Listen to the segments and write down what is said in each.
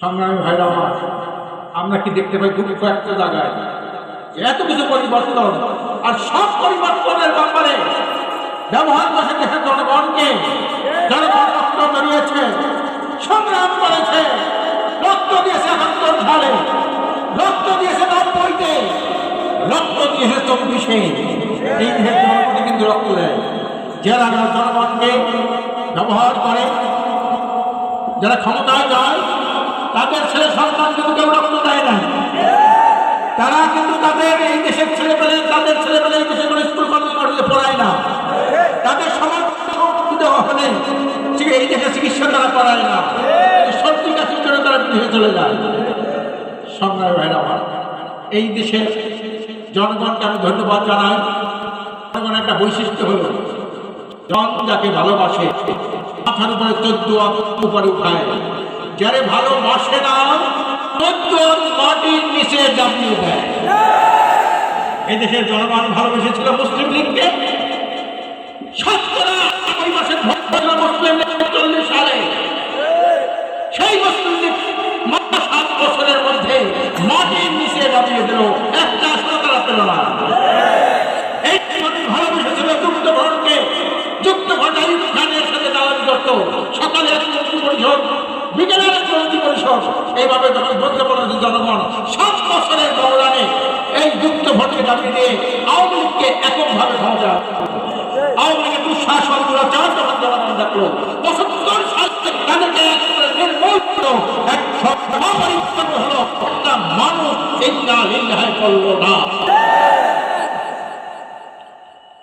সংগ্রামী ভাইরা আমার, আমরা কি দেখতে পাই দুঃখ একটা জায়গায় এত কিছু পরিবর্তন, আর সব পরিবর্তনের ব্যাপারে ব্যবহার করে দেশের জনগণকে জনগণ রক্ত বেরিয়েছে, সংগ্রাম করেছে, রক্ত দিয়েছে ৭১ সালে, রক্ত দিয়েছে ৯০-তে, রক্ত দিয়েছে ২৪-এ। এই দেশের জনগণকে কিন্তু রক্ত দেয় যারা জনগণকে ব্যবহার করে, যারা ক্ষমতায় যায় তাদের ছেলে সন্তান কিন্তু কেউ রক্ত দেয় না। তারা কিন্তু তাদের এই দেশের ছেলেমেয়ে, তাদের ছেলেমেয়ে এই দেশের স্কুল কলেজে পড়ায় না, তাদের সমর্থিত হলে এই দেশে চিকিৎসা তারা করায় না, সত্যি কাছে তারা বিদেশে চলে যায়। সংগ্রামী ভাইরা আমার, এই দেশের জনগণকে আমি ধন্যবাদ জানাই। জনগণের একটা বৈশিষ্ট্য হলো জন যাকে ভালোবাসে মাথার উপরে ১৪ উপরে উঠায়, যারে ভালোবাসে না ১৪ মাটির নিচে চাপিয়ে দেয়। এই দেশের জনগণ ভালোবেসেছিল মুসলিম লীগকে। ৭ মাসের মুসলিম লীগ ৪০ সালে, সেই মুসলিম লীগ ৭ বছরের মধ্যে মাটির নিচে চাপিয়ে দিল, একটা আসলে তারা পেল না। এই ভালোবেসেছিল যুক্ত ভরণকে, যুক্ত ভোটার খানের সাথে দালালি করত, সকালে এক মন্ত্রী পরিষদ, বিকেলের এক মন্ত্রী পরিষদ, এইভাবে যখন বলতে বলেছে জনগণ ৭ বছরের ব্যবধানে এই যুক্ত ভোটকে দাবি দিয়ে আওয়ামী লীগকে এককভাবে ক্ষমতা, আওয়ামী লীগের দুঃশাসন দুরাচার যখন জনগণ দেখলো ৭৫ সাল তাদেরকে নির্মূল এক পরিবর্তন হলো, একটা মানুষ ইন্না লিল্লাহি করলো না।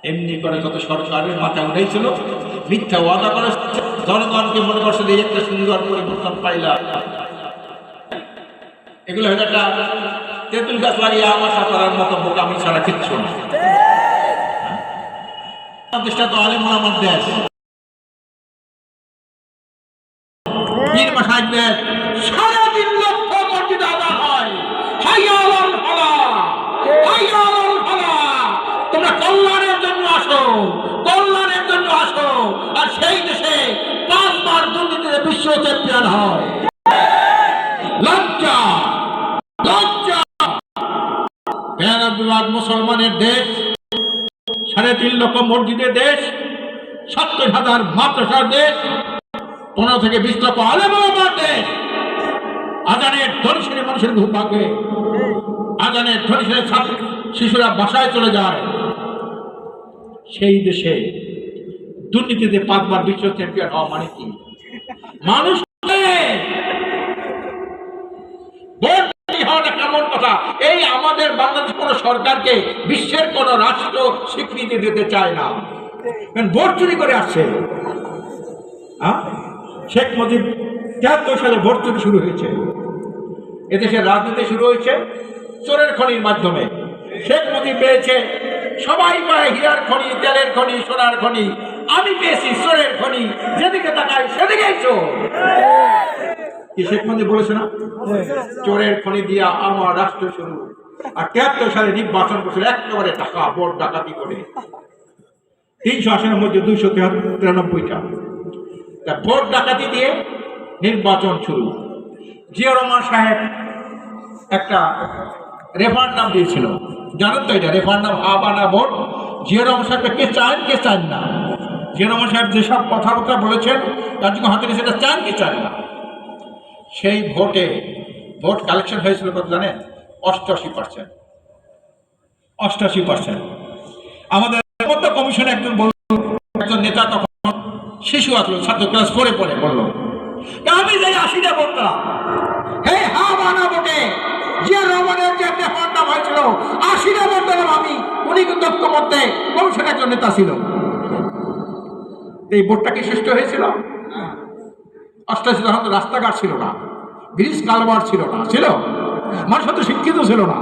এমনি করে যত সরকারের মাথা উঠেছিল, মিথ্যা ওয়াদা করে জনগণকে মনে করছে যে একটা সুন্দর পরিবর্তন পাইলা। এগুলো হয়তো একটা তেঁতুল গাছ লাগিয়ে আমাশা করার মতো বোকামি ছাড়া কিচ্ছু না। দেশটা তো আলেম ওলামার দেশ, পীর মাশায়েখদের ৩.৫ লক্ষ মসজিদ আযান হয়। হাইয়া আলাল ফালাহ, হাইয়া আলাল ফালাহ, তোমরা কল্যাণের জন্য আসো, কল্যাণের জন্য আসো। আর সেই দেশে ৫ বার দুর্নীতিতে বিশ্ব চ্যাম্পিয়ন হয়। লজ্জা, লজ্জা। বিভাগ মুসলমানের দেশ, ৩.৫ লক্ষ মসজিদের দেশ, ৭০,০০০ মাদ্রাসার দেশ, ১৫ থেকে ২০ লক্ষ আলেম ওলামার দেশ। আজানের ধ্বনি শুনে মানুষের ঘুম ভাঙবে, আজানের ধ্বনি শুনে শিশুরা বাসায় চলে যায়। সেই দেশে দুর্নীতিতে ৫ বার বিশ্ব চ্যাম্পিয়ন হওয়া মানে কি? মানুষ হওয়াটা কেমন কথা? এই আমাদের বাংলাদেশ কোন সরকারকে বিশ্বের কোন রাষ্ট্র স্বীকৃতি দিতে চায় না, ভোট চুরি করে আসছে। শেখ মুজিব ৭৩ সালে ভোট চুরি শুরু হয়েছে। এদেশের রাজনীতি শুরু হয়েছে চোরের খনির মাধ্যমে। শেখ মুজিব পেয়েছে, সবাই পায় হীরার খনি, তেলের খনি, সোনার খনি, আমি পেয়েছি চোরের খনি, যেদিকে তাকাই সেদিকেই চোর। কি শেখ মুজিব বলেছে না, চোরের খনি দিয়া আমার রাষ্ট্র শুরু। আর ৭৩ সালে নির্বাচন করছিল একেবারে টাকা ভোট ডাকাতি করে, ৩০০ আসনের মধ্যে ২৯৩টা ভোট ডাকাতি দিয়ে নির্বাচন শুরু। জিয়া রহমান সাহেব একটা রেফারেন্ডাম দিয়েছিল, জানেন তো এটা রেফারেন্ডাম, আবানা ভোট। জিয়া রহমান সাহেবকে কে চান কে চান না? জিয়া রহমান সাহেব যেসব কথাবার্তা বলেছেন তার জন্য হাতে সেটা চান কি চান না। সেই ভোটে ভোট কালেকশন হয়েছিল কত জানেন? ৮৮%। ৮৮%। আমাদের কমিশনে একজন বলল, একজন নেতা তখন শিশু আসলো, ছাত্র ক্লাস 4-এ পড়ে, বললো আমি যাই ৮০টা ভোটটা এই হাবানা ভোটে জিয়া রহমানের যে রেফারেন্ডাম হয়েছিল ৮০টা ভোট দিলাম আমি। উনি কিন্তু ঐক্যমত্যে কমিশনে একজন নেতা ছিল। এই ভোটটা কি সুষ্ঠু হয়েছিল? ৮৮ তখন রাস্তাঘাট ছিল না, ব্রিজ কালভার্ট ছিল না, ছিল মানুষ তো শিক্ষিত ছিল না।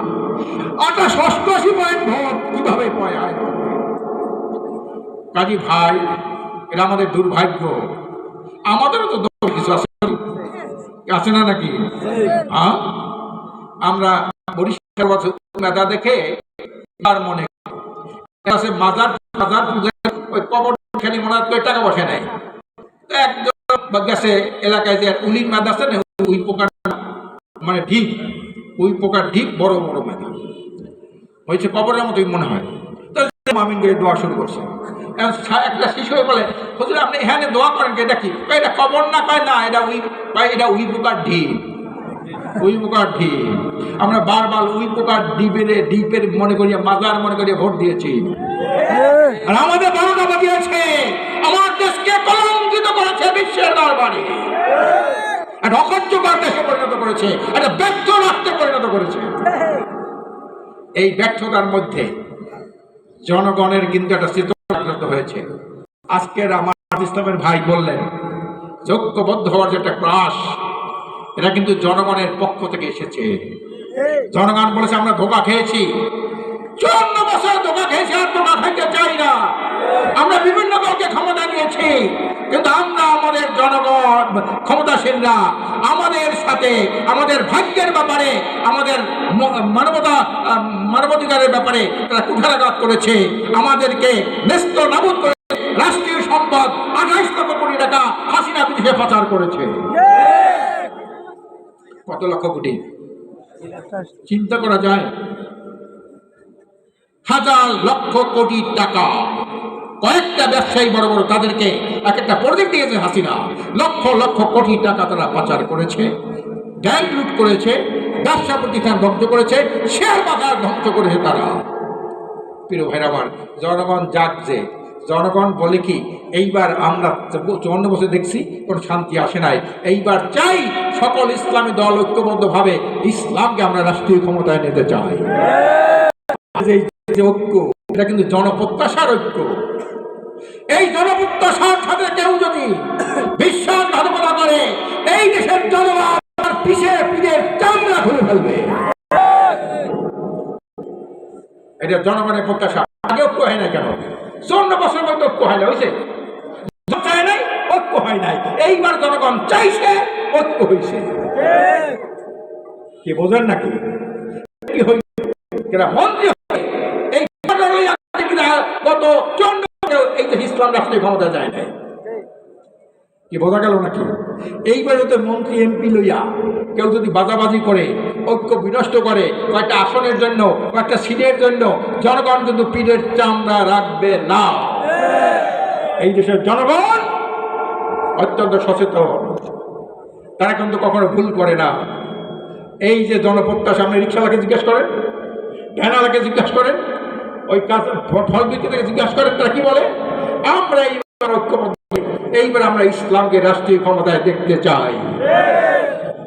৮৮ পয়েন্ট ভোট কিভাবে পায়? কাজী ভাই, এটা আমাদের দুর্ভাগ্য। আমাদেরও তো কিছু আছে না নাকি? আমরা বরিশাল মেধা দেখে তার মনে মাজার ওই কবর খালি মনে হয় টাকা বসে নাই, একদম গেছে এলাকায় যে উলির মেধা আছে না, ওই প্রকার মানে ঢিপ, ওই প্রকার ঢিপ বড় বড় মেধা হয়েছে, কবরের মতোই মনে হয়। তাহলে আমিন করে দোয়া শুরু করছে। একটা শিশু বলে, হুজুর আপনি এখানে দোয়া করেন, এটা কি? এটা কবর না, কয় না, এটা উই প্রকার ঢিপ, উই প্রকার ঢিপ। আমরা বারবার উই প্রকার ডিপের মনে করিয়া, মাজার মনে করিয়া ভোট দিয়েছি। আর আমাদের 12টা বাজিয়েছে, আমার দেশকে কলঙ্কিত করেছে বিশ্বের দরবারে, একটা অকার্যকর দেশে পরিণত করেছে, একটা ব্যর্থ রাষ্ট্রে পরিণত করেছে। এই ব্যর্থতার মধ্যে জনগণের কিন্তু একটা চেতনা হয়েছে। আজকের আমার ইসলামের ভাই বললেন, ঐক্যবদ্ধ হওয়ার যে একটা প্রয়াস, এটা কিন্তু জনগণের পক্ষ থেকে এসেছে। জনগণ বলেছে আমরা ধোঁকা খেয়েছি, 54 বছর ধোঁকা খেয়েছি, আর ধোঁকা খাইতে চাই না। আমরা বিভিন্ন দলকে ক্ষমতা নিয়েছি, কিন্তু আমরা আমাদের জনগণ ক্ষমতাসীনরা আমাদের সাথে আমাদের ভাগ্যের ব্যাপারে, আমাদের মানবাধিকারের ব্যাপারে তারা কুঠারাঘাত করেছে, আমাদেরকে ন্যস্ত নাবুদ করে রাষ্ট্রীয় সম্পদ 28 লক্ষ কোটি টাকা হাসিনা বিদেশে পাচার করেছে। কত লক্ষ কোটি চিন্তা করা যায়? হাজার লক্ষ কোটি টাকা কয়েকটা ব্যবসায়ী বড় বড়, তাদেরকে এক একটা প্রজেক্ট দিয়েছে হাসিনা। লক্ষ লক্ষ কোটি টাকা তারা পাচার করেছে, ব্যাংক লুট করেছে, ব্যবসা প্রতিষ্ঠান ধ্বংস করেছে, শেয়ার বাজার ধ্বংস করেছে তারা। প্রিয় ভাইরা আমার, জনগণ জাগছে। জনগণ বলে কি, এইবার আমরা 54 বছর দেখছি কোনো শান্তি আসে নাই, এইবার চাই সকল ইসলামী দল ঐক্যবদ্ধভাবে ইসলামকে আমরা রাষ্ট্রীয় ক্ষমতায় নিতে চাই। যে ঐক্য, এটা কিন্তু জনপ্রত্যাশার ঐক্য। এই জনপ্রত্যাশার সাথে কেউ যদি বিশ্বাসঘাতকতা করে, এই দেশের জনগণ পিঠের চামড়া খুলে ফেলবে। এটা জনগণের প্রত্যাশা। আগে ঐক্য হয় না কেন? 54 বছর মধ্যে ঐক্য হয় না, হয়েছে? চায় নাই, ঐক্য হয় নাই। এইবার জনগণ চাইছে, ঐক্য হয়েছে। কি বোঝেন নাকি? কি হয়েছে? মন্ত্রী এই গত 54 এই যে ইসলাম রাষ্ট্রীয় ক্ষমতা যায় নাই, কি বোঝা গেল নাকি? এইবার তো মন্ত্রী এমপি লইয়া কেউ যদি বাজাবাজি করে, ঐক্য বিনষ্ট করে, কয়েকটা আসনের জন্য, কয়েকটা সিটের জন্য, জনগণ কিন্তু পিঠের চামড়া রাখবে না। এই দেশের জনগণ অত্যন্ত সচেতন, তারা কিন্তু কখনো ভুল করে না। এই যে জনপ্রত্যাশা, আপনি রিক্সাওয়ালাকে জিজ্ঞাসা করেন, ভ্যানওয়ালাকে জিজ্ঞাসা করেন, ওই কাজ ফল বিক্রেতাকে জিজ্ঞাসা করেন, তারা কি বলে? আমরা এইবার ঐক্যবদ্ধ, এইবার আমরা ইসলামকে রাষ্ট্রীয় ক্ষমতায় দেখতে চাই।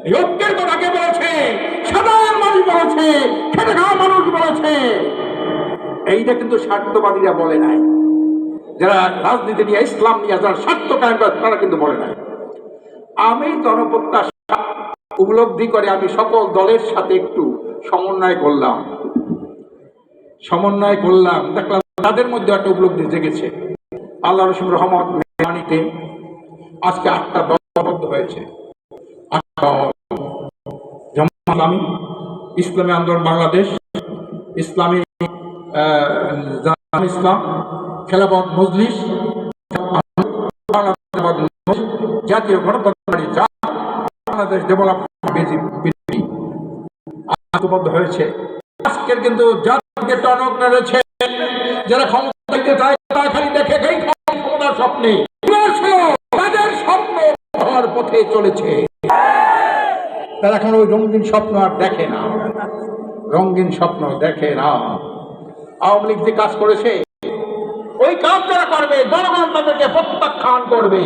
এই ঐক্যের কথা কে বলেছে? সাধারণ মানুষ বলেছে, খেটে খাওয়া মানুষ বলেছে। এইটা কিন্তু স্বার্থবাদীরা বলে নাই। যারা রাজনীতি নিয়ে, ইসলাম নিয়ে যারা স্বার্থ কায়েম করে, তারা কিন্তু বলে নাই। আমি জনপ্রত্যাশা উপলব্ধি করে আমি সকল দলের সাথে একটু সমন্বয় করলাম, দেখলাম তাদের মধ্যে একটা উপলব্ধি জেগেছে। আল্লাহ রসুল রহমত মেহমানিতে আজকে 8টা দলবদ্ধ হয়েছে। ইসলামী আন্দোলন বাংলাদেশ, ইসলামী ইসলাম, খেলাফত মজলিস, জাতীয় গণতন্ত্র পার্টি, বাংলাদেশ ডেভেলপমেন্ট ঐক্যবদ্ধ হয়েছে। আজকের কিন্তু জাতিকে টনক নেড়েছে। যারা ক্ষমতা দিতে চায়, তারা খালি দেখে ক্ষমতার স্বপ্নে, তাদের স্বপ্ন হওয়ার পথে চলেছে। তারা এখন ওই রঙিন স্বপ্ন আর দেখে না, রঙিন স্বপ্ন দেখে না। আওয়ামী লীগ যে কাজ করেছে, ওই কাজ যারা করবে, জনগণ তাদেরকে প্রত্যাখ্যান করবে।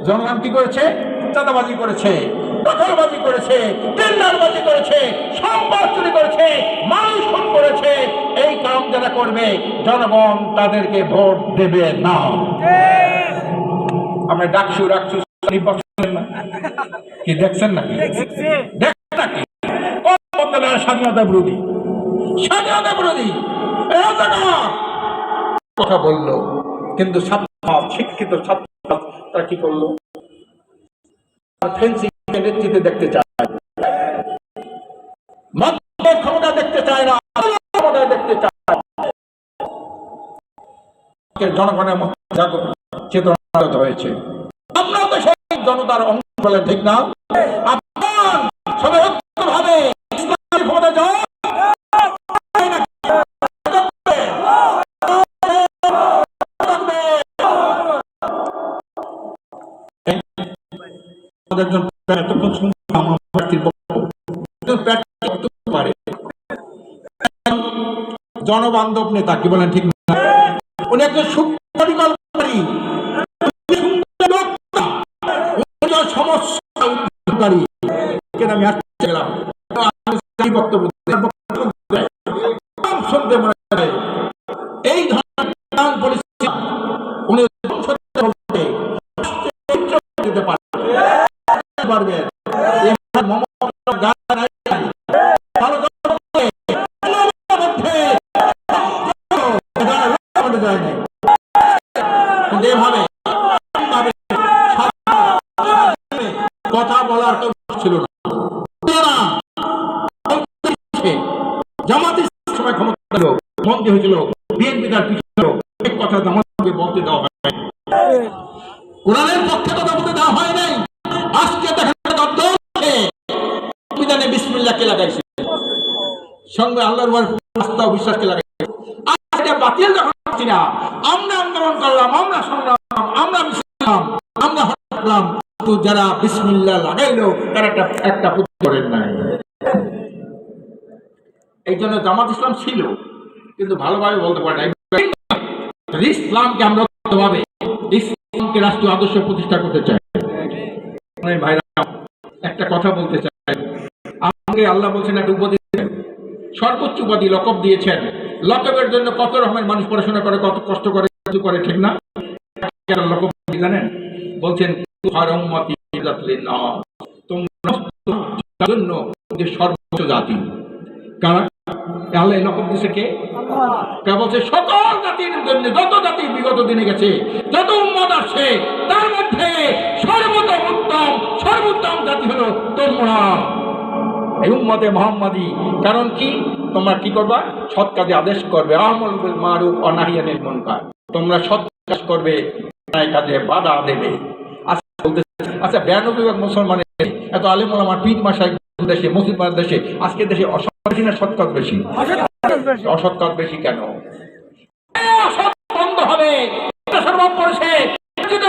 জনগণ কি করেছে? চাঁদাবাজি করেছে, দখলবাজি করেছে, টেন্ডারবাজি করেছে, সম্পদ চুরি করেছে, মানুষ খুন করেছে। এই কাম যারা করবে, জনগণ তাদেরকে ভোট দেবে না। আমরা ডাকছু নির্বাচন কি দেখছেন নাকি? দেখছেন নাকি? স্বাধীনতা বিরোধী, স্বাধীনতা বিরোধী কথা বললো, কিন্তু শিক্ষিত ছাত্র তারা কি করলো? নেতৃত্বে দেখতে চায়, ক্ষমতা দেখতে চায় না, ক্ষমতা দেখতে চায়। জনগণের মধ্যে চেতনা হয়েছে। আপনারা তো সেই জনতার অংশ বলেন, ঠিক না? আপনার সবাই আমাকে একজন এতক্ষণ শুনলাম পারে জনবান্ধব নেতা, কি বলেন ঠিক না? উনি একজন সুপরিকল্পনাকারী, সমস্যা উদ্ধারকারী। আমি আসতে গেলাম বক্তব্য শুনতে মনে হয় এই ধরনের পরিস্থিতি উনি দিতে পারবেন। কথা বলার কেউ ছিল না। জামাতের সময় ক্ষমতা মন্ত্রী হয়েছিল, বিএনপি তার পিছনে এক কথা জামাতকে বলতে দেওয়া হয়, কোরআনের পক্ষে কথা বলতে দেওয়া হয় নাই। আজকে দেখেন সংবিধানে বিসমিল্লাহকে লাগাইছে, সঙ্গে আল্লাহর আস্থা ও বিশ্বাসকে লাগাইছে। আজকে বাতিল যখন হচ্ছি না, আমরা আন্দোলন করলাম, আমরা সংগ্রাম, আমরা বিশ্বাস, আমরা হলাম, তো যারা বিসমিল্লাহ লাগাইলো তারা একটা পুত্র করেন নাই। এই জন্য জামাত ইসলাম ছিল, কিন্তু ভালোভাবে বলতে পারে নাই। ইসলামকে আমরা ভাবে ইসলামকে রাষ্ট্রীয় আদর্শ প্রতিষ্ঠা করতে চাই। ভাইরা একটা কথা বলতে চাই, আমাকে আল্লাহ বলছেন একটা উপাধি, সর্বোচ্চ উপাধি লকব দিয়েছেন। লকবের জন্য কত রকমের মানুষ পড়াশোনা করে, কত কষ্ট করে, ঠিক না? লকব জানেন, বলছেন সর্বোচ্চ জাতি কারা? আল্লাহ লকব দিয়েছে কে? বলছে সকল জাতির জন্য, যত জাতি বিগত দিনে গেছে, যত উম্মত আসছে, তার মধ্যে সর্বোত্তম জাতি হলো তোমরা, এই উম্মতে মুহাম্মাদি। কারণ কি? তোমরা কি করবা? সৎ কাজে আদেশ করবে, আমল বিল মারুফ ওয়া নাহি আনিল মুনকার। তোমরা সৎ কাজ করবে, অন্যায় কাজে বাধা দেবে। আচ্ছা 92 মুসলমানের এত আলেম ওলামা, পীর মাশায়েখ দেশে, মুসলমান দেশে, আজকে দেশে অসৎ বেশি না সৎ কাজ বেশি? অসৎ কাজ বেশি কেন? অসৎ বন্ধ হবে। অভাব পড়েছে,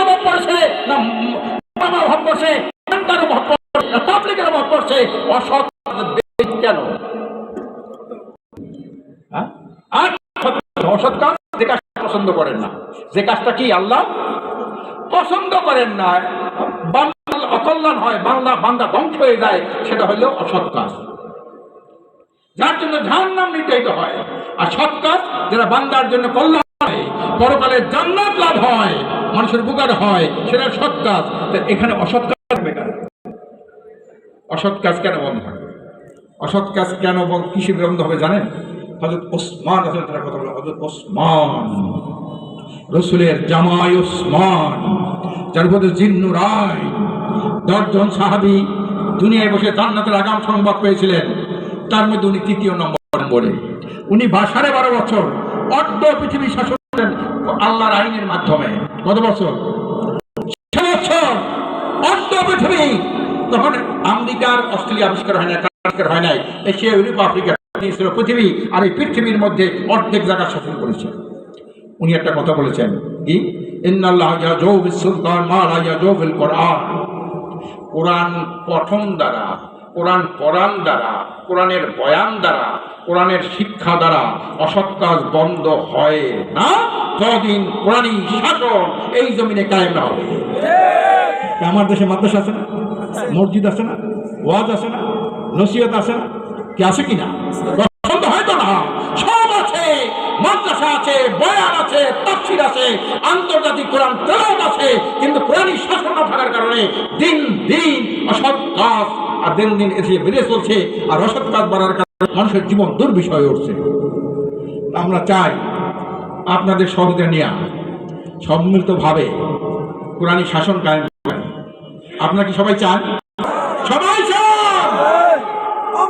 অভাব পড়েছে না, অভাব পড়ছে, অভাব পড়ছে, পাবলিকের অভাব পড়ছে, অসৎ কেন? অসৎ কাজ যে কাজটা পছন্দ করেন না, যে কাজটা কি আল্লাহ পছন্দ করেন না, অকল্যাণ হয়, বান্দা ধ্বংস হয়ে যায়, সেটা হলো অসৎ কাজ, যার জন্য জাহান্নাম নির্ধারিত হয়। আর সৎ কাজ যারা বান্দার জন্য কল্যাণ হয়, পরকালে জান্নাত লাভ হয়, মানুষের উপকার হয়, সেটা সৎ কাজ। এখানে অসৎ কাজ বেকার। অসৎ কাজ কেন বন্ধ হয়? অসৎ কাজ কেন কিসে বন্ধ হবে জানেন? হযরত ওসমান রাদিয়াল্লাহু কথা বলে, হযরত ওসমান রাসূলের জামাই ওসমান, যার উপরে জিন্নুরাই 10 জন সাহাবী দুনিয়ায় বসে জান্নাতের আগাম সংবাদ পেয়েছিলেন, তার মধ্যে উনি 3য় নম্বরে। উনি 12.5 বছর অর্ধ পৃথিবী শাসন করেন আল্লাহর আইনের মাধ্যমে। কত বছর? 6 বছর অর্ধ পৃথিবী। তখন আমেরিকার অস্ট্রেলিয়া আবিষ্কার হয় না, হয় নাই, এশিয়া, ইউরোপ, আফ্রিকা ছিল পৃথিবী, আর এই পৃথিবীর মধ্যে অর্ধেক জায়গা শাসন করেছে। উনি একটা কথা বলেছেন কি? ইন্নাল্লাহা ইয়াজু বিস-সুলতান মা লা ইয়াজু বিল কোরআন। কোরআন পঠন দ্বারা, কোরআন পড়ান দ্বারা, কোরআনের বয়ান দ্বারা, কোরআনের শিক্ষা দ্বারা অসৎ কাজ বন্ধ হয় না, যতদিন কোরআনী শাসন এই জমিনে কায়েম না হবে। আমার দেশে মাদ্রাসা আছে না, মসজিদ আছে না, ওয়াজ আছে না, নসিহত আছে না, কি আছে কিনা? বন্ধ হয়তো না, সব আছে, মাদ্রাসা আছে, বয়ান আছে, তাফসীর আছে, আন্তর্জাতিক কোরআন তেলাওয়াত আছে, কিন্তু কোরআনী শাসন না থাকার কারণে দিন দিন অসৎ কাজ আর দিন দিন এসে বেড়ে চলছে, আর অসৎ কাজ বাড়ার কারণে মানুষের জীবন দুর্বিষহ হয়ে উঠছে। আমরা চাই আপনাদের সহযোগিতা নিয়ে সম্মিলিতভাবে কোরআনী শাসন কায়েম করেন। আপনারা কি সবাই চান? সবাই চান।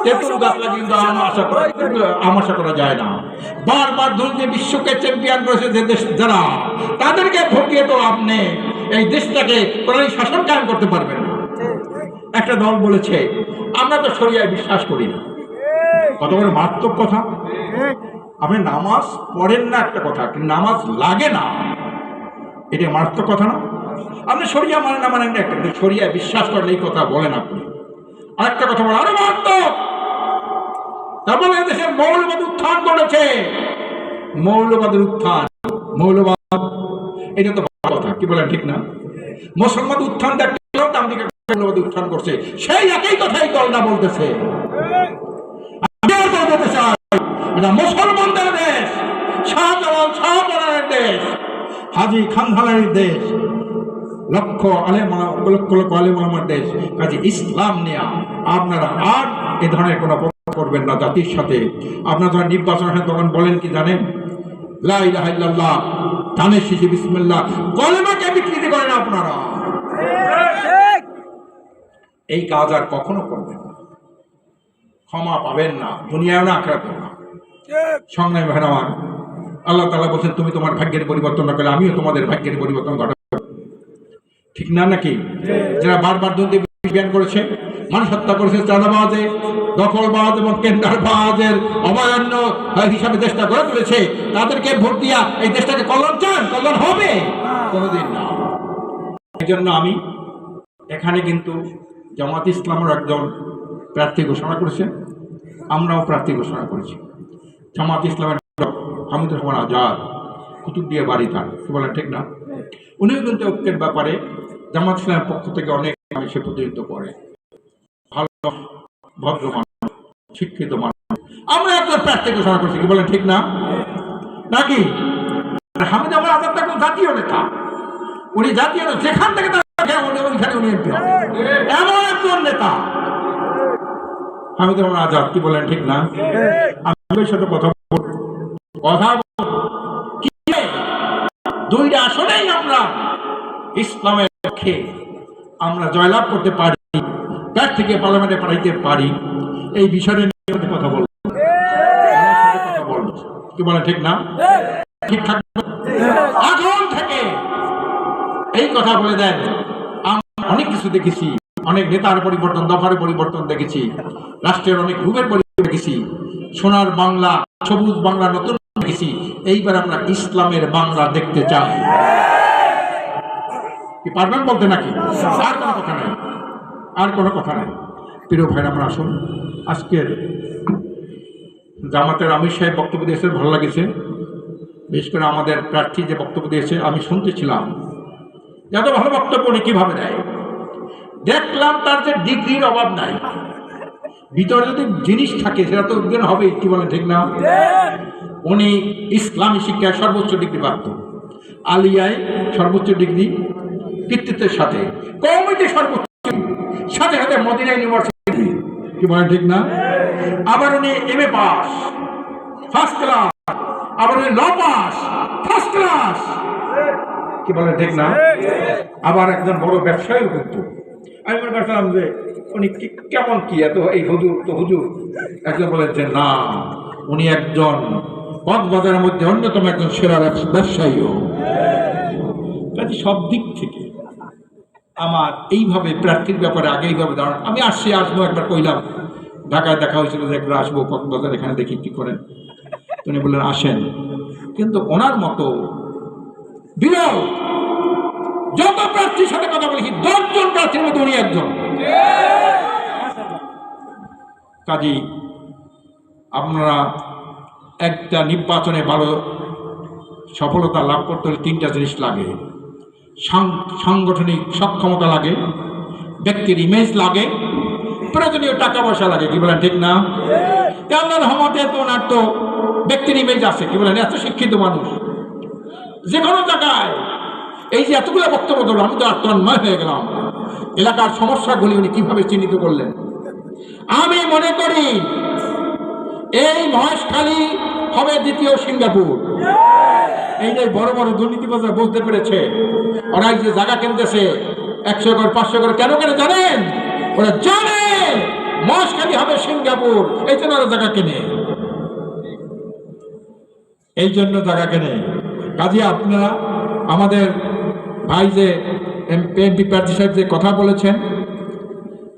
তেঁতুল গাছ লাগিয়ে কিন্তু আশা করা যায় না। বারবার দুনিয়া বিশ্বকে চ্যাম্পিয়ন করেছে যে দেশ, যারা তাদেরকে ভোটিয়ে তো আপনি এই দেশটাকে কোরআনী শাসন কায়েম করতে পারবেন না। একটা দল বলেছে আমরা তো শরিয়ায় বিশ্বাস করি না। কত বড় মারাত্মক কথা! আপনি নামাজ পড়েন না একটা কথা, কিন্তু নামাজ লাগে না, এটা মারাত্মক কথা না? আপনি শরিয়া মানে না মানেন একটা, শরিয়া বিশ্বাস করেন এই কথা বলেন আপনি। আরেকটা কথা বলেন, আরো মারাত্মক, তারপরে দেশে মৌলবাদ উত্থান করেছে। মৌলবাদের উত্থান, মৌলবাদ এটা তো কথা, কি বলেন ঠিক না? মুসলমান উত্থান মৌলবাদ উত্থান করছে, সেই একই কথাই দল না বলতেছে। মুসলমানদের দেশ, শাহজালাল শাহজালালের দেশ, হাজী খানজালালের দেশ, লক্ষ আলেম ওলামার দেশ। কাজে ইসলাম নিয়ে আপনারা আর এ ধরনের কোনো করবেন না জাতির সাথে। আপনারা যখন নির্বাচন হয় তখন বলেন কি জানেন? লা ইলাহা ইল্লাল্লাহ, ধানের শীষে বিসমিল্লাহ, কলেমাকে বিকৃতি করেন আপনারা। এই কাজ আর কখনো করবেন না, ক্ষমা পাবেন না, দুনিয়ায় না আখিরাতেও না। সংগ্রামী ভাইরা আমার, আল্লাহ তাআলা বলছেন তুমি তোমার ভাগ্যের পরিবর্তন না করলে আমিও তোমাদের ভাগ্যের পরিবর্তন ঘটাবো। ঠিক না নাকি? যারা বারবার দুর্নীতি জ্ঞান করেছে, মানুষ হত্যা করেছে, চাঁদাবাজে, দখলবাজ এবং টেন্ডারবাজের অভয়ারণ্য হিসাবে দেশটা গড়ে তুলেছে, তাদেরকে ভোট দিয়া এই দেশটাকে কল্যাণ চান? কল্যাণ হবে কোনোদিন না। এই জন্য আমি এখানে কিন্তু জামাত ইসলামের একজন প্রার্থী ঘোষণা করেছে, আমরাও প্রার্থী ঘোষণা করেছি। জামাত ইসলামের হামিদুর রহমান আজাদ, কুতুবদিয়া বাড়ি তার, কি বলেন ঠিক না? উনিও কিন্তু ঐক্যের ব্যাপারে জামাত ইসলামের পক্ষ থেকে অনেক সে প্রতিনিধিত্ব করে, ভালো ভদ্র মানুষ, শিক্ষিত মানুষ। আমরা একজন প্রার্থী ঘোষণা করছি, কি বলেন ঠিক না নাকি? হামিদ রহমান আজাদ এখন জাতীয় নেতা, উনি জাতীয় নেতা, যেখান থেকে ওইখানে উনি এমপি হবে, এমন একজন নেতা হামিদ রহমান আজাদ, কি বলেন ঠিক না? আমি সাথে কথা দুইটা আসলেই আমরা ইসলামের পক্ষে আমরা জয়লাভ করতে পারি, প্রার্থীকে পার্লামেন্টে পাঠাইতে পারি, এই বিষয়টা নিয়ে কথা বলবো, কি বলে ঠিক না? ঠিকঠাক আগুন থেকে এই কথা বলে দেন। আমরা অনেক কিছু দেখেছি, অনেক নেতার পরিবর্তন, দফার পরিবর্তন দেখেছি, রাষ্ট্রের অনেক রূপের পরিবর্তন দেখেছি, সোনার বাংলা, সবুজ বাংলা নতুন দেখেছি। এইবার আমরা ইসলামের বাংলা দেখতে চাই। কি পারবেন বলতে নাকি? আর কোনো কথা নাই, আর কোনো কথা নাই। প্রিয় ভাইরা আমরা আসুন, আজকের জামাতের আমির সাহেব বক্তব্য দিয়েছে, ভালো লাগেছে। বিশেষ করে আমাদের প্রার্থী যে বক্তব্য দিয়েছে, আমি শুনতেছিলাম এত ভালো বক্তব্য উনি কিভাবে দেয়। দেখলাম তার যে ডিগ্রির অভাব নাই, ভিতরে যদি জিনিস থাকে সেটা তো উদ্ধার হবে, কি বলে ঠিক না? উনি ইসলামী শিক্ষায় সর্বোচ্চ ডিগ্রি প্রাপ্ত, আলিয়ায় সর্বোচ্চ ডিগ্রি কৃতিত্বের সাথে, কওমিতে সর্বোচ্চ, সাথে সাথে মদিনা ইউনিভার্সিটি, কি বলে ঠিক না? আবার উনি এমএ পাস ফার্স্ট ক্লাস, আবার উনি ল পাস ফার্স্ট ক্লাস, কি বলে ঠিক না? আবার একজন বড় ব্যবসায়ী কিন্তু। আমি মনে করছিলাম যে উনি কেমন কি এত, এই হুজুর তো হুজুর, একজন বলেছেন না উনি একজন কক্সবাজারের মধ্যে অন্যতম একজন সেরা ব্যবসায়ীও। কাজে সব দিক থেকে আমার এইভাবে প্রার্থীর ব্যাপারে আগে এইভাবে দাঁড়ান। আমি আসবো, একবার কইলাম, ঢাকায় দেখা হয়েছিল যে একবার আসবো কক্সবাজার, এখানে দেখি কি করেন। উনি বললেন আসেন, কিন্তু ওনার মতো বিরল যত প্রার্থীর সাথে কথা বলেছি 10 জন প্রার্থীর মধ্যে উনি একজন। কাজী আপনারা একটা নির্বাচনে ভালো সফলতা লাভ করতে হলে 3টা জিনিস লাগে। সাংগঠনিক সক্ষমতা লাগে, ব্যক্তির ইমেজ লাগে, প্রয়োজনীয় টাকা পয়সা লাগে, কি বলেন ঠিক না? আল্লাহর রহমতে তো ওনার তো ব্যক্তির ইমেজ আছে, কি বলেন? এত শিক্ষিত মানুষ, যে কোনো জায়গায় এই যে এতগুলো বক্তব্য দিল, আমি তো আত্মন্ময় হয়ে গেলাম। এলাকার সমস্যাগুলি উনি কিভাবে চিহ্নিত করলেন। আমি মনে করি এই মহেশখালী হবে দ্বিতীয় সিঙ্গাপুর। এই যে বড় বড় দুর্নীতিবাজরা বুঝতে পেরেছে, ওরা যে জায়গা কিনতেছে 100 একর 500 একর, কেন কেন জানেন? ওরা জানে মহেশখালী হবে সিঙ্গাপুর, এই জন্য ওরা জায়গা কিনে, এই জন্য জায়গা কেনে। কাজে আপনারা আমাদের ভাই যে এমপি প্রার্থী সাহেব যে কথা বলেছেন,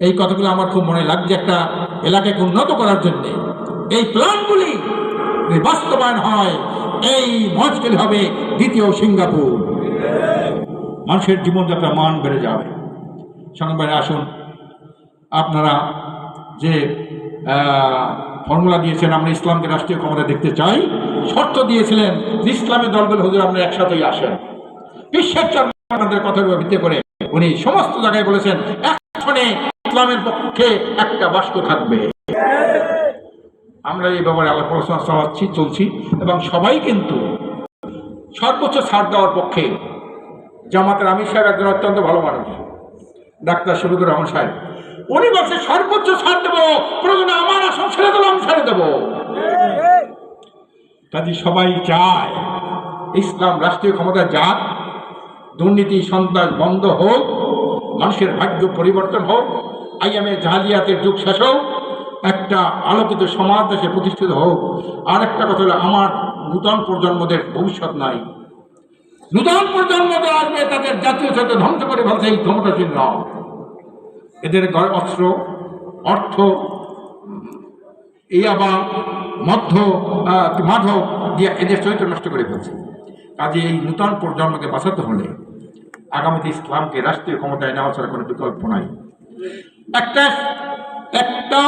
এই কথাগুলো আমার খুব মনে লাগছে। একটা এলাকাকে উন্নত করার জন্য এই প্ল্যানগুলি বাস্তবায়ন হয়, এই মহেশখালী হবে দ্বিতীয় সিঙ্গাপুর। মানুষের জীবনযাত্রার মান বেড়ে যাবে। সংগ্রামী আসুন, আপনারা যে ফর্মুলা দিয়েছেন, আমরা ইসলামকে রাষ্ট্রীয় ক্ষমতা দেখতে চাই, শর্ত দিয়েছিলেন যে ইসলামী দলগুলো হুজুর আমরা একসাথেই আসেন। বিশ্বের আপনাদের কথার ভিত্তি করে উনি সমস্ত জায়গায় বলেছেন এখনে ইসলামের পক্ষে একটা বাক্য থাকবে। আমরা এই ব্যাপারে আলাপ আলোচনা চলছি এবং সবাই কিন্তু সর্বোচ্চ ছাড় দেওয়ার পক্ষে। জামাতের আমির সাহেব একজন অত্যন্ত ভালো মানুষ, ডাক্তার শফিকুর রহমান সাহেব, উনি বলছে সর্বোচ্চ ছাড় দেবো, প্রয়োজনে আমার আসন ছেড়ে দেবো, আমি ছেড়ে দেবো। কাজে সবাই চায় ইসলাম রাষ্ট্রীয় ক্ষমতা যাক, দুর্নীতি সন্ত্রাস বন্ধ হোক, মানুষের ভাগ্য পরিবর্তন হোক, আইএমএ জাহালিয়াতের যুগ শেষ হোক, একটা আলোকিত সমাজ দেশে প্রতিষ্ঠিত হোক। আর একটা কথা হলো, আমার নূতন প্রজন্মদের ভবিষ্যৎ নাই। নূতন প্রজন্মদের আসবে, তাদের জাতীয় চরিত্র ধ্বংস করে ফেলছে এই ক্ষমতাসীনরা। এদের অস্ত্র, অর্থ, ইয়াবা, মাধব দিয়ে এদের চরিত্র নষ্ট করে ফেলছে। কাজে এই নূতন প্রজন্মকে বাঁচাতে হলে আগামীতে ইসলামকে রাষ্ট্রীয় ক্ষমতায় নেওয়া ছাড়া কোনো বিকল্প নাই। একটা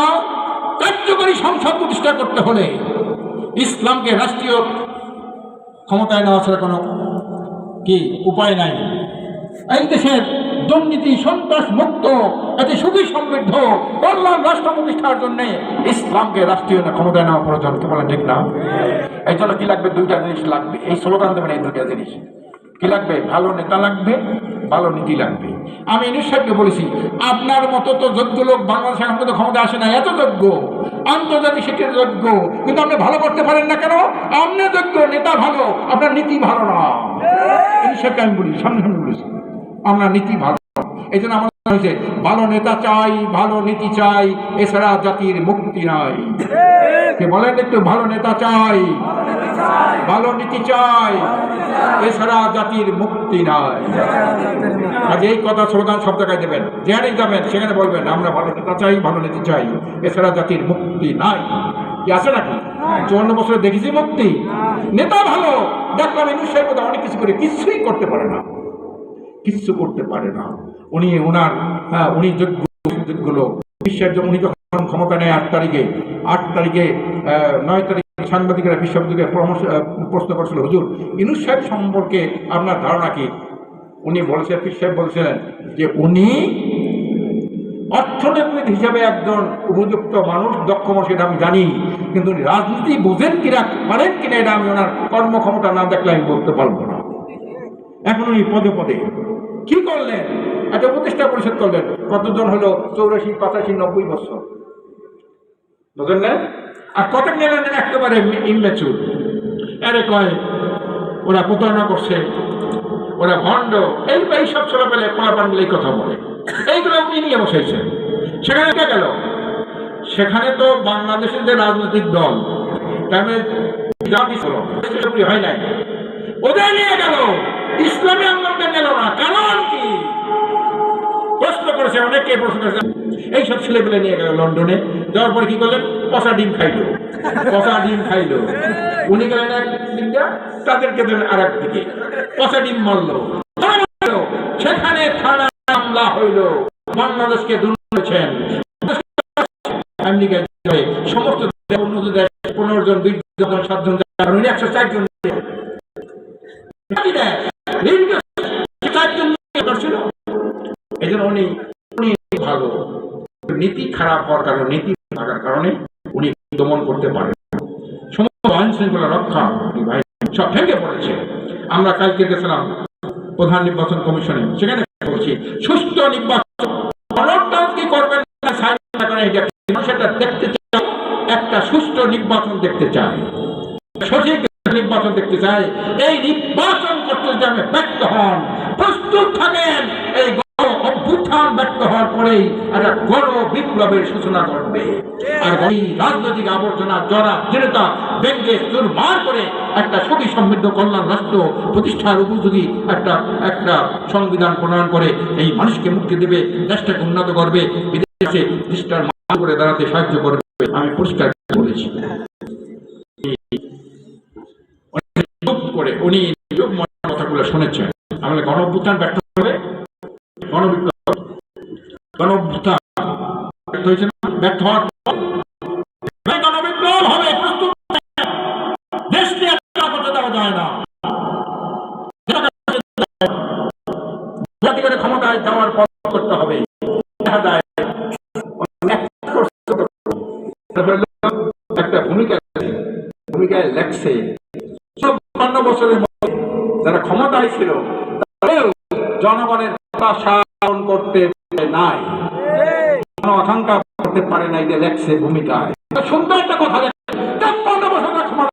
কার্যকরী সংসদ প্রতিষ্ঠা করতে হলে ইসলামকে রাষ্ট্রীয় ক্ষমতায় নেওয়া ছাড়া কোনো উপায় নাই। এই দেশের দুর্নীতি সন্ত্রাস মুক্ত, এতে সুখী সমৃদ্ধ কল্যাণ রাষ্ট্র প্রতিষ্ঠার জন্য ইসলামকে রাষ্ট্রীয় ক্ষমতায় নেওয়া প্রয়োজন। কি বলেন ঠিক না? এই জন্য কি লাগবে? দুইটা জিনিস লাগবে। এই স্লোগান দেবেন, এই দুইটা জিনিস কি লাগবে? ভালো নেতা লাগবে, ভালো নীতি লাগবে। আমি নিঃস্বার্থে বলেছি, আপনার মতো তো যোগ্য লোক বাংলাদেশে এখন তো ক্ষমতা আসে না, এত যোগ্য, আন্তর্জাতিক সেটির যোগ্য, কিন্তু আপনি ভালো করতে পারেন না কেন? আপনি যোগ্য, নেতা ভালো, আপনার নীতি ভালো না। নিঃস্বার্থে আমি বলি, সামনে সামনে বলেছি, আমরা নীতি ভালো। এই জন্য আমার হয়েছে ভালো নেতা চাই, ভালো নীতি চাই, এছাড়া জাতির মুক্তি নাই। বলেন একটু, ভালো নেতা চাই, ভালো নীতি চাই, এছাড়া জাতির মুক্তি নাই। আজ এই কথা স্লোগান সব জায়গায় দেবেন, যেখানে যাবেন সেখানে বলবেন আমরা ভালো নেতা চাই, ভালো নীতি চাই, এছাড়া জাতির মুক্তি নাই। কি আছে নাকি? 54 বছরে দেখেছি মুক্তি? নেতা ভালো, দেখলাম এই বিষয়ের কথা অনেক কিছু করে কিছুই করতে পারে না, কিচ্ছু করতে পারে না। উনি যোগ্য লোক। বিশ্বের জন্য উনি যখন ক্ষমতা নেয় 8 তারিখে 9 তারিখে সাংবাদিকেরা বিশ্ববিদ্যালয়ে প্রশ্ন করেছিল, হুজুর ইউনূস সাহেব সম্পর্কে আপনার ধারণা কি? উনি বলেছেন, পীর সাহেব বলছিলেন যে উনি অর্থনীতিবিদ হিসাবে একজন উপযুক্ত মানুষ, দক্ষ মানুষ, এটা আমি জানি, কিন্তু উনি রাজনীতি বোঝেন কিনা, পারেন কিনা, এটা আমি ওনার কর্মক্ষমতা না দেখলে আমি বলতে পারবো না। এখন উনি পদে পদে কি করলেন? একটা উপদেষ্টা পরিষদ করলেন। কতজন হলো? 84, 85, 90 বছর, বুঝলেন না? আর কত গেলেন একেবারে ইম্যাচুর। এরে কয় ওরা প্রতারণা করছে, ওরা ভণ্ড, এই সব ছোট পেলে পোলাপান মিলে কথা বলে, এইগুলো উনি নিয়ে বসেছেন। সেখানে কে গেল? সেখানে তো বাংলাদেশের যে রাজনৈতিক দল হয় নাই, ওদের নিয়ে গেল, ইসলামী আন্দোলনে গেল না। কারণ কি? প্রশ্ন করেছে, অনেকে প্রশ্ন করেছে। এইসব ছেলেপেলে নিয়ে গেল লন্ডনে। যাওয়ার পরে কি করলেন? পচা ডিম খাইলো। উনি গেলেন এক দিকটা, তাদেরকে দিলেন আর এক দিকে, পচা ডিম মারলো। সেখানে থানা মামলা হইল, বাংলাদেশকে দুর্নীতিছেন আমেরিকা সমস্ত 15 জন, 20 জন, 7 জন, 104 জন ছিল। এই জন্য উনি ভালো, নীতি খারাপ হওয়ার কারণে, নীতি থাকার কারণে উনি দমন করতে পারেন। সমস্ত আইন শৃঙ্খলা রক্ষা সব ভেঙে পড়েছে। আমরা কালকে গেছিলাম প্রধান নির্বাচন কমিশনে, সেখানে বলছি সুষ্ঠু নির্বাচন কি করবেন সেটা দেখতে চাই, একটা সুষ্ঠু নির্বাচন দেখতে চাই, সঠিক নির্বাচন দেখতে চাই। এই নির্বাচন করতে যদি আমি ব্যর্থ হন, প্রস্তুত থাকেন এই অভ্যুত্থান ব্যর্থ হওয়ার পরেই একটা গণ বিপ্লবের সূচনা করবে। আর এই রাজনৈতিক আবর্জনা জনতা ব্যঙ্গে চুরমার করে একটা সুখী সমৃদ্ধ কল্যাণ রাষ্ট্র প্রতিষ্ঠার উপযোগী একটা সংবিধান প্রণয়ন করে এই মানুষকে মুক্তি দেবে, দেশটাকে উন্নত করবে, বিদেশে দেশটার মান করে দাঁড়াতে সাহায্য করবে। আমি পরিষ্কার বলেছি। উনি কথাগুলো শুনেছেন। আমাদের গণ অভ্যুত্থান ব্যর্থ গণঅভ্যুত্থান ব্যর্থ হয়েছে না? ব্যর্থ হওয়ার গণবিপ্লব হবে, প্রস্তুত দেশকে একটা করতে দেওয়া যায় না। জাতি করে ক্ষমতায় যাওয়ার পর করতে হবে। দেখা যায় একটা ভূমিকায় লেখছে 54 বছরের মধ্যে যারা ক্ষমতায় ছিল তারাও জনগণের প্রত্যাশা পূরণ করতে নাই, আকাঙ্ক্ষা করতে পারে নাই, যে লেখছে ভূমিকায়। সুন্দর একটা কথা লেখছে, 54 বছর ক্ষমতা,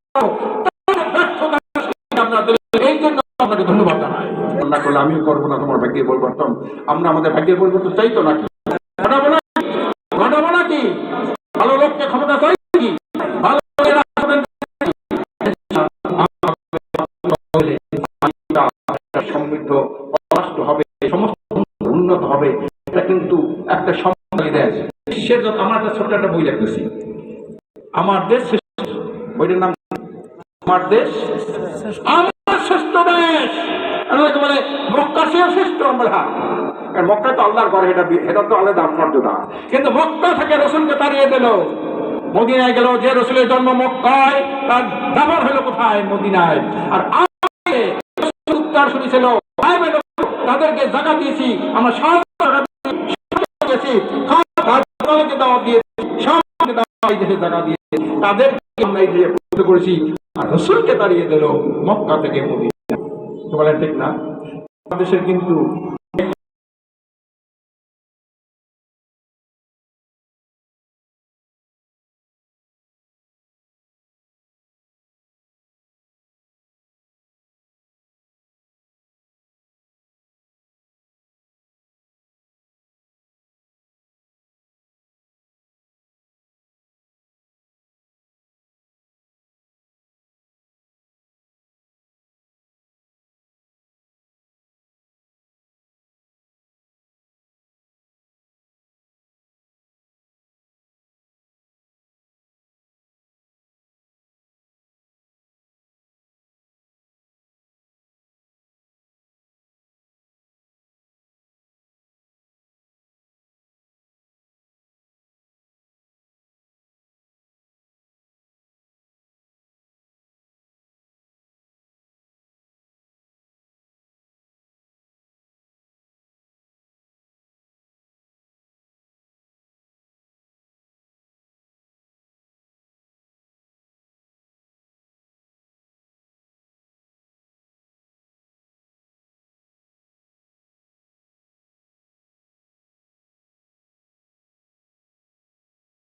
এই জন্য আপনাকে ধন্যবাদ জানাই। না করলে আমিও করবো না তোমার ভাগ্যের পরিবর্তন। আমরা আমাদের ভাগ্যের পরিবর্তন চাই তো নাকি? ঘটাবো নাকি? ভালো লোককে ক্ষমতা চাই কি? ভালো সমৃদ্ধ রাষ্ট্র হবে, সমস্ত উন্নত হবে, এটা কিন্তু একটা সম্মান দেশ। বিশ্বের যত, আমার একটা ছোট্ট একটা বই লিখতেছি, আমার দেশ, বইটার নাম আমার দেশ আমার শ্রেষ্ঠ দেশ। বলে মক্কা সে শ্রেষ্ঠ, আমরা মক্কা তো আল্লাহর ঘর, এটা তো আলাদা মর্যাদা। কিন্তু মক্কা থেকে রসুলকে তাড়িয়ে দিল, মদিনায় গেল। যে রসুলের জন্ম মক্কায়, তার দাবার হলো কোথায়? মদিনায়। আর উত্তর শুনেছিল, তাদেরকে জায়গা দিয়েছি আমরা, তাদেরকে আমরা করেছি, আর রসুলকে তাড়িয়ে দিল মক্কা থেকে মদিনা। বলেন ঠিক না? দেশের কিন্তু